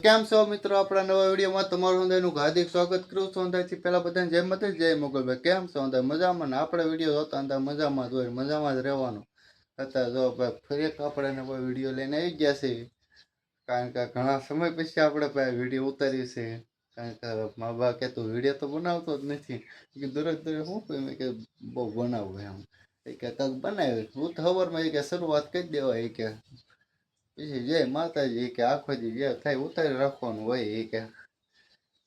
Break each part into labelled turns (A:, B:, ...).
A: કેમ છો મિત્રો, આપણા નવા વિડીયોમાં તમારું અંદરનું હાર્દિક સ્વાગત કરું છું. અંદરથી પહેલા બધાને જય માતા જય મોગલભાઈ. કેમ છો અંદર મજામાં? ને આપણે વિડીયો જોતા અંદર મજામાં જ હોય, મજામાં જ રહેવાનું. અત્યારે જો ભાઈ ફરી એક આપણે નવો વિડીયો લઈને આવી ગયા છે. કારણ કે ઘણા સમય પછી આપણે ભાઈ વિડીયો ઉતારી છે. કારણ કે મા બા કે તું વિડીયો તો બનાવતો જ નથી કે દરરોજ શું કહ્યું કે બહુ બનાવું એમ કે કંઈક બનાવ્યું. હું તો ખબરમાં કે શરૂઆત કરી દેવાય કે પછી જય માતાજી કે આખો દી જે થાય ઉતારી રાખવાનું હોય એ કે.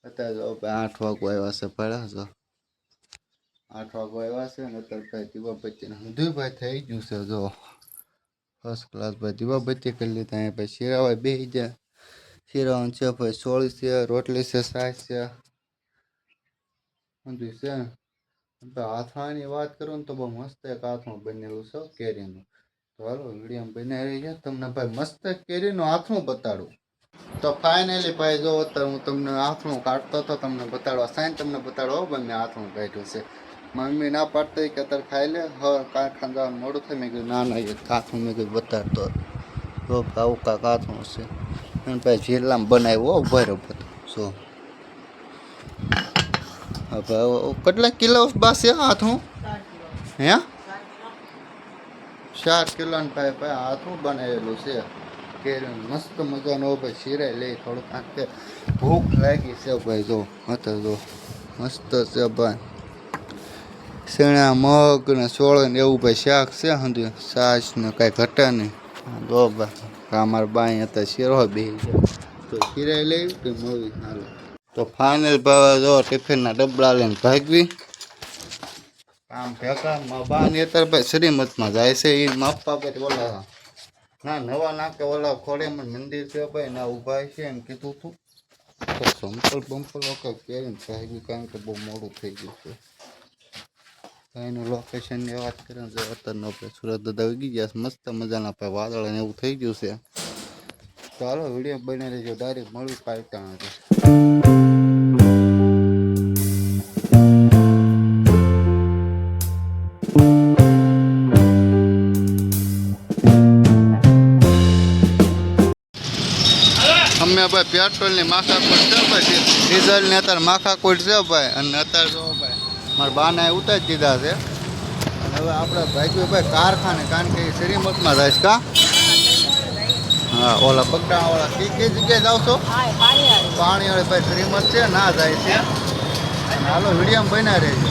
A: અત્યારે 8 વાગવા આવ્યા છે, ભરા છો 8 વાગવા આવ્યા છે ને અત્યારે ભાઈ દીવાબત્તીને હંધુભાઈ થઈ ગયું છે. જો ફર્સ્ટ ક્લાસ ભાઈ દીવાબત્તી કરી લીધા. અહીંયા ભાઈ શીરાવાય બે જાય. શીરાવાનું છે ભાઈ સોળી છે, રોટલી છે, છાશ છે, બધું છે. હાથવાની વાત કરું ને તો બહુ મસ્ત એક હાથમાં બનેલું છે કેરીનું. તો હાલો વિડીયો બનાવી છે તમને ભાઈ મસ્ત કેરીનું હાથનું બતાડું. તો ફાઇનલી ભાઈ જો અત્યારે હું તમને હાથનું કાઢતો હતો, તમને બતાડવા સાઈન તમને બતાડવા ભાઈ મેં હાથનું કાઢ્યું છે. મમ્મી ના પાડતી કે અત્યારે ખાઈ લે, હવે કારખાને જવાનું મોડું થાય. મેં કીધું ના ના એ હાથનું મેં કીધું બતાડતો તો આવું કાંક હાથનું છે. અને ભાઈ જિલ્લામાં બનાવ્યું ઉભા બધું જો. હવે કેટલા કિલો બસ છે હાથનું? હે 4 કિલોનું ભાઈ ભાઈ હાથનું બનાવેલું છે. કેરીનું મસ્ત મજાનો ભાઈ શીરાઈ લઈ થોડુંક આંખે ભૂખ લાગી છે ભાઈ. જો અત્યારે જો મસ્ત છે ભાઈ. શેણા મગ ને સોળ ને એવું ભાઈ શાક છે. સમજ્યું છાશ ને કાંઈ ઘટે નહીં. જો ભાઈ અમારા બાઈ હતા શીરો બે તો શીરાઈ લઈ કે મળી હાલો. તો ફાઇનલ ભાવે જો ટિફિનના ડબલા લઈને ભાગવી આમ ભેગા માં બાની અત્યારે ભાઈ શ્રીમતમાં જાય છે. એ માપવા પછી ઓલા ના નવા નાકે ઓલા ખોડેમાં મંદિર છે ભાઈ ના ઊભા છે એમ કીધું હતું. તો સંપલ બંપલ વખત કેરીને ભાગી કારણ કે બહુ મોડું થઈ ગયું છે. એનું લોકેશનની વાત કરીએ તો અત્યારનો આપણે સુરત દાદા ઉગી ગયા મસ્ત મજાના ભાઈ વાદળ ને એવું થઈ ગયું છે. તો હાલો વિડીયો બની રહેજો. ડાયરેક્ટ મળવી પાડતા નથી. અમે ભાઈ પેટ્રોલની માથાકૂટ છે ભાઈ, ડીઝલની અત્યારે માથાકૂટ છે ભાઈ. અને અત્યારે જો ભાઈ મારા બાને ઉતારી દીધા છે. અને હવે આપણે ભાગ્યું ભાઈ કારખાને, કારણ કે એ શ્રીમતમાં જાય છે. કા હા ઓલા બગડાવાળા કઈ જગ્યાએ જાવ છો? પાણીવાળી ભાઈ શ્રીમત છે ના જાય છે. અને હાલો વિડીયોમાં બન્યા રહેજો.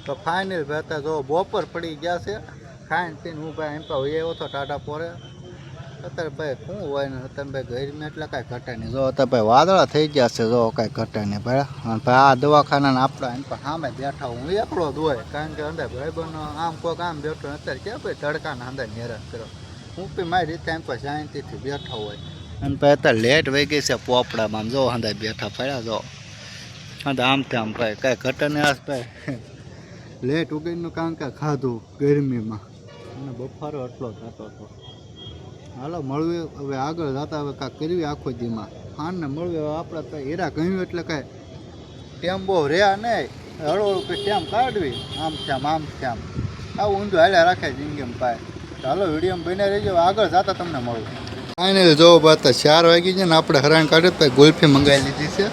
A: તો ફાઇનલ ભાઈ અત્યારે જો બપોર પડી ગયા છે. ખાઈને પીને હું ભાઈ એમ પણ આવ્યો હતો ટાટા પોરે. અત્યારે ભાઈ શું હોય ને અત્યારે ભાઈ ગરમી એટલે કાંઈ ઘટે નહીં. જો અત્યારે ભાઈ વાદળા થઈ ગયા છે. જો કાંઈ ઘટે નહીં ભાઈ. અને ભાઈ આ દવાખાના આપણા એમ પણ સામે બેઠા હું એકલો જ હોય. કારણ કે અંદર ભાઈબંધનો આમ કોઈક આમ બેઠો અત્યારે ક્યાં ભાઈ તડકાના અંદર હેરાન કરો. હું બી મારી રીતે એમ પણ શાંતિથી બેઠો હોય. અને ભાઈ અત્યારે લેટ વહી ગઈ છે પોપડામાં. જો અંદર બેઠા પડ્યા જો અંદર આમથી આમ ભાઈ કાંઈ ઘટે નહીં. આસ ભાઈ લેટ ઉગીનું કારણ કે ખાધું ગરમીમાં અને બફારો એટલો થતો હતો. હાલો મળવી હવે આગળ જતા હવે કાંઈક કરવી આખો દીમાં ખાંડને મળવી. હવે આપણે તો હીરા કહ્યું એટલે કાંઈ ટેમ બહુ રહ્યા નહીં. હળવું કે ટેમ કાઢવી આમ આમ આવું ઊંધું હાલ્યા રાખે જિંદગીમાં પાય. ચાલો વિડીયોમાં બન્યા રહેજો. આગળ જતા તમને મળું. ફાઇનલ જો બાત 4 વાગી છે ને આપણે હરાણ કાઢ્યું ભાઈ. ગુલ્ફી મંગાવી લીધી છે.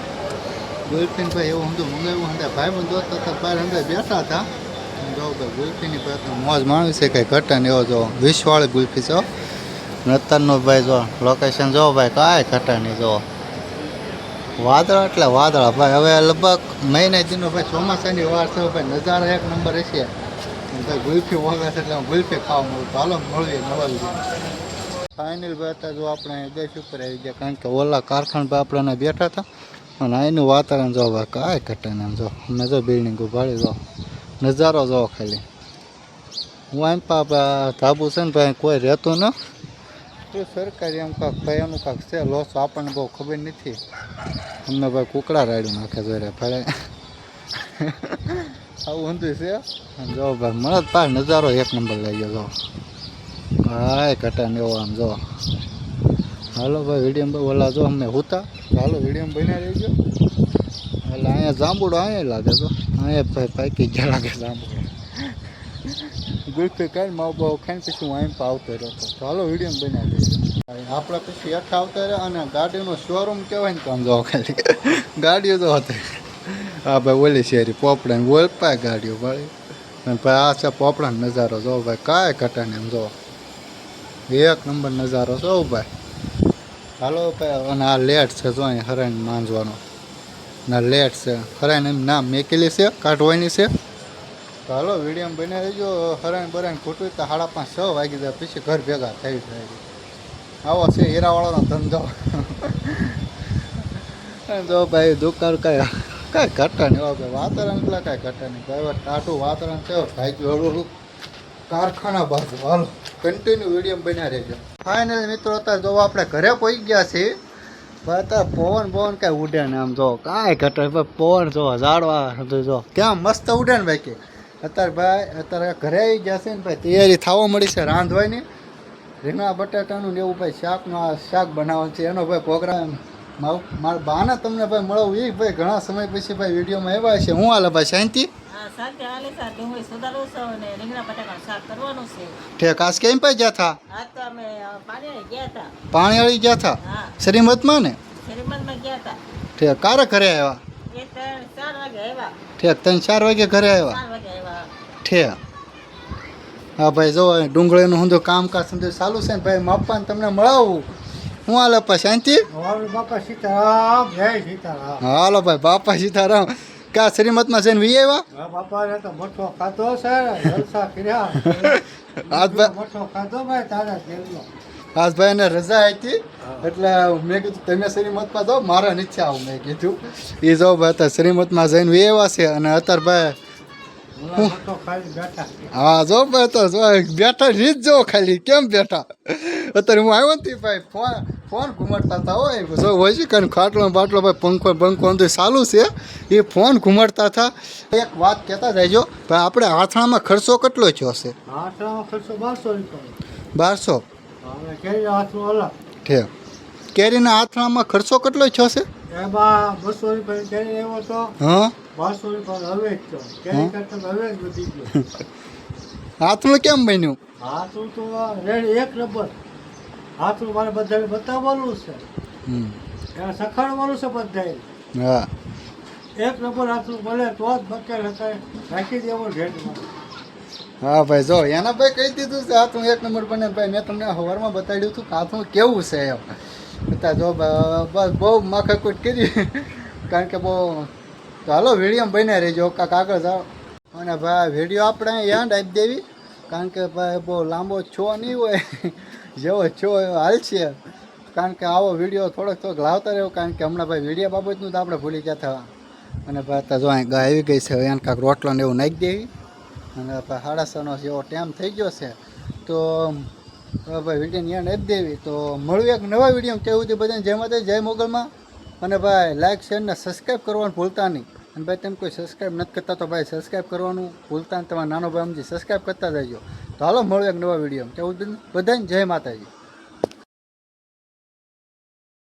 A: ગુલ્ફીને ભાઈ એવું ઊંધું મંગાવ્યું. અંદર ભાઈ બંધ દોસ્ત હતા બહાર અંદર બેઠા હતા. જો ભાઈ ગુલ્ફીની ભાઈ મોજ માણવી છે કાંઈ ઘટા ને એવો જો 20 વાળી ગુલ્ફી છે. અત્યારનો ભાઈ જો લોકેશન જો ભાઈ કાંઈ ઘટા નહીં. જો વાદળા એટલે વાદળા ભાઈ. હવે લગભગ મહિને દીનો ભાઈ ચોમાસાની વાર છે ભાઈ. નજારા એક નંબર હશે ભાઈ. ગુલ્ફી વગર છે એટલે ગુલ્ફી ખાવા મળું. તો હાલો મળીએ નવા વિડીયો. ફાઇનલ ભાઈ અત્યારે જો આપણે ગેસ ઉપર આવી ગયા. કારણ કે ઓલા કારખાના ભાઈ આપણે બેઠા હતા. અને અહીંનું વાતાવરણ જો ભાઈ કાંઈ ઘટે ને એમ જો અમે જો બિલ્ડિંગ ઉભાડી જો નજારો જો ખાલી. હું એમ ધાબુ છે ને ભાઈ કોઈ રહેતું ન સરકારી એમ કાંક ભાઈ એનું કાંક છે લોસ આપણને બહુ ખબર નથી. અમને ભાઈ કુકડા રાડી નાખે જોડે ભાઈ આવું ઊંધું છે. જો ભાઈ મળે ભાઈ નજારો એક નંબર લઈ ગયો જો કાંઈ ઘટા ને એવો આમ જો. હાલો ભાઈ વિડીયો ઓલા જો અમે હોતા. ચાલો વિડીયો બન્યા રહી ગયો. એટલે અહીંયા જાંબુડો અહીંયા લાગે તો અહીંયા ભાઈ પાકી ગયા લાગે જાંબુડો. ગુલ્ફી કાંઈ માવો બાવો ખાઈને પછી હું અહીં આવતો રહ્યો. ચાલો વિડીયો બન્યા રહી ગયો. આપણે પછી હેઠા આવતા રહ્યા અને ગાડીનું શોરૂમ કહેવાય ને તો આમ જો ખાલી ગાડીઓ તો હતી. હા ભાઈ ઓલી શેરી પોપડા ને ઓલપાય ગાડીઓ ભાઈ. અને ભાઈ આ છે પોપડાનો નજારો જો ભાઈ કાંઈ ઘટે ને એમ જો એક નંબર નજારો જો ભાઈ. હાલો ભાઈ અને આ લેટ છે જો અહીં હરાઈને માંજવાનો ના લેટ છે હરાઈને એમ નામ મેકેલી છે કાઢવાની છે. તો હાલો વિડીયો બને રહીજો. હરાઈને બરાઈને ખૂટવી તો 5:30-6 વાગી જાય પછી ઘર ભેગા થઈ જાય. આવો છે હીરાવાળાનો ધંધો. જો ભાઈ દુકાન કાંઈ ઘટા નહીં ભાઈ વાતાવરણ પેલા કાંઈ ઘટા નહીં ભાઈ ટાટું વાતાવરણ છે ભાઈ હળવું કારખાના બાજુ. હાલો કન્ટિન્યુ વિડીયો બન્યા રહેજો. ફાઇનલ મિત્રો અત્યારે જો આપણે ઘરે પહોંચી ગયા છીએ ભાઈ. અત્યારે પવન કાંઈ ઉડે ને આમ જો કાંઈ ઘટે ભાઈ પવન જો ઝાડવા જો ક્યાં મસ્ત ઉડે ને ભાઈ કે અત્યારે ઘરે આવી ગયા છે ને ભાઈ તૈયારી થવા મળી છે રાંધવાની. રીંગણા બટાટાનું ને એવું ભાઈ શાક બનાવવાનું છે એનો ભાઈ પ્રોગ્રામ. મારા બાને તમને ભાઈ મળવું એ ભાઈ ઘણા સમય પછી ભાઈ વિડીયોમાં આવ્યા છે. હું હાલે ભાઈ શાંતિ ઠેક આજ કેમ ભાઈ ગયા હતા પાણીવાળી ગયા હતા શ્રીમતમાં ને ઠેક ક્યારે ઘરે આવ્યા ઠેક 3-4 વાગે ઘરે આવ્યા ઠેક. હા ભાઈ જો ડુંગળીનું હું કામકાજ સમજો ચાલુ છે ને ભાઈ માપાને તમને મળાવું. હું હાલે પા શાંતિ
B: બાપા સીતારામ જય સીતારામ.
A: હાલો ભાઈ બાપા સીતારામ ક્યાં શ્રીમતમાં જઈને વી આવ્યા
B: બાપાને તો મઠો ખાધો છે જલસા કર્યા
A: આજ ભાઈ
B: મઠો ખાધો ભાઈ તારા જેલનો.
A: આજ ભાઈ એને રજા હતી એટલે મેં કીધું તમે શ્રીમતમાં જાઓ મારા નીચે આવું મેં કીધું. એ જાઓ ભાઈ અત્યારે શ્રીમતમાં જઈને વી આવ્યા છે અને અત્યારે ભાઈ હા જો ભાઈ તો બેઠા રીત જો ખાલી કેમ બેઠા. અત્યારે હું આવ્યો ને ભાઈ ફોન ઘુમાડતા હતા હોય જો હોય છે કારણ ખાટલો બાટલો ભાઈ પંખો અંદર ચાલુ છે એ ફોન ઘુમાડતા હતા. એક વાત કહેતા જઈજો ભાઈ આપણે આથણામાં ખર્ચો કેટલો થયો હશે?
B: આથણામાં ખર્ચો
A: 1200. ઠીક કેરીના આથણામાં ખર્ચો કેટલો થયો હશે?
B: એમાં 200 રૂપિયા કેરી એવો તો
A: હા
B: 1200 રૂપિયા હવે જ તો કેરી કરતા હવે જ વધી ગયો.
A: આથણું કેમ બન્યું?
B: હાથું તો રેડ એક નંબર. હાથું મારે બધાને બતાવવાનું છે એને સખાડવાનું છે બધાને.
A: હા
B: એક નંબર હાથું મળે તો જ બકેલ હતા રાખી દેવો રેડમાં.
A: હા ભાઈ જો એના ભાઈ કહી દીધું છે હાથું એક નંબર બને ભાઈ. મેં તમને સવારમાં બતાડ્યું હતું કે હાથું કેવું છે એમ. અત્યારે જો બસ બહુ માખાકૂટ કરી કારણ કે બહુ તો હાલો વિડીયો બન્યા રહેજો કાંક આગળ જાઓ. અને ભાઈ વિડીયો આપણે યાદ આપી દેવી કારણ કે ભાઈ બહુ લાંબો છો નહીં હોય જેવો છો એવો હાલશે. કારણ કે આવો વિડીયો થોડોક લાવતા રહ્યો કારણ કે હમણાં ભાઈ વિડીયો બાબતનું તો આપણે ભૂલી ગયા હતા. અને ભાઈ અત્યારે જો અહીં ગાય આવી ગઈ છે એને કાંક રોટલો ને એવું નાખી દેવી. અને ભાઈ 6:30 જેવો ટાઈમ થઈ ગયો છે તો ભાઈ વિડીયોને યાદ આપી દેવી. તો મળવું એક નવા વિડીયો કેવું હતું બધાને જય માતા જય મોગલમાં. અને ભાઈ લાઇક શેર ને સબસ્ક્રાઈબ કરવાનું ભૂલતા નહીં. અને ભાઈ તમે કોઈ સબસ્ક્રાઈબ નથી કરતા તો ભાઈ સબસ્ક્રાઈબ કરવાનું ભૂલતા નહીં. તમારા નાનો ભાઈ સમજી સબસ્ક્રાઈબ કરતા જજો. તો હાલો મળવું એક નવા વિડીયો કેવું બધાને જય માતાજી.